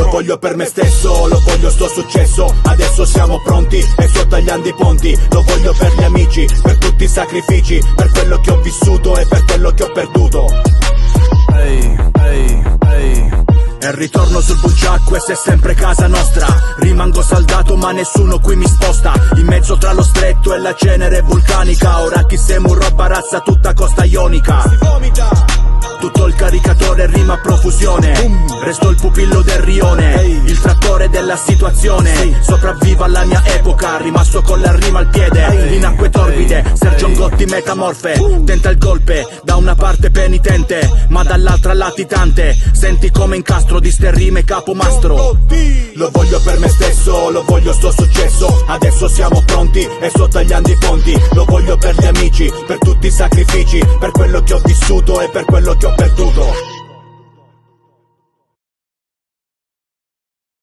Lo voglio per me stesso, lo voglio sto successo. Adesso siamo pronti e sto tagliando i ponti. Lo voglio per gli amici, per tutti i sacrifici, per quello che ho vissuto e per quello che ho perduto. E ritorno sul Bucciac, questa è sempre casa nostra. Rimango saldato ma nessuno qui mi sposta. In mezzo tra lo stretto e la cenere vulcanica. Ora chi siamo roba razza tutta costa ionica. Tutto il caricatore rima a profusione. Resto il pupillo del rione, il trattore della situazione. Sopravvivo alla mia epoca, rimasto con la rima al piede. In acque torbide, Sergio Gotti metamorfe. Tenta il golpe, da una parte penitente ma dall'altra latitante. Senti come incastro di ste rime capomastro. Lo voglio per me stesso, lo voglio sto successo. Adesso siamo pronti e sto tagliando i ponti. Lo voglio per gli amici, per tutti i sacrifici, per quello che ho vissuto e per quello che ho perduto.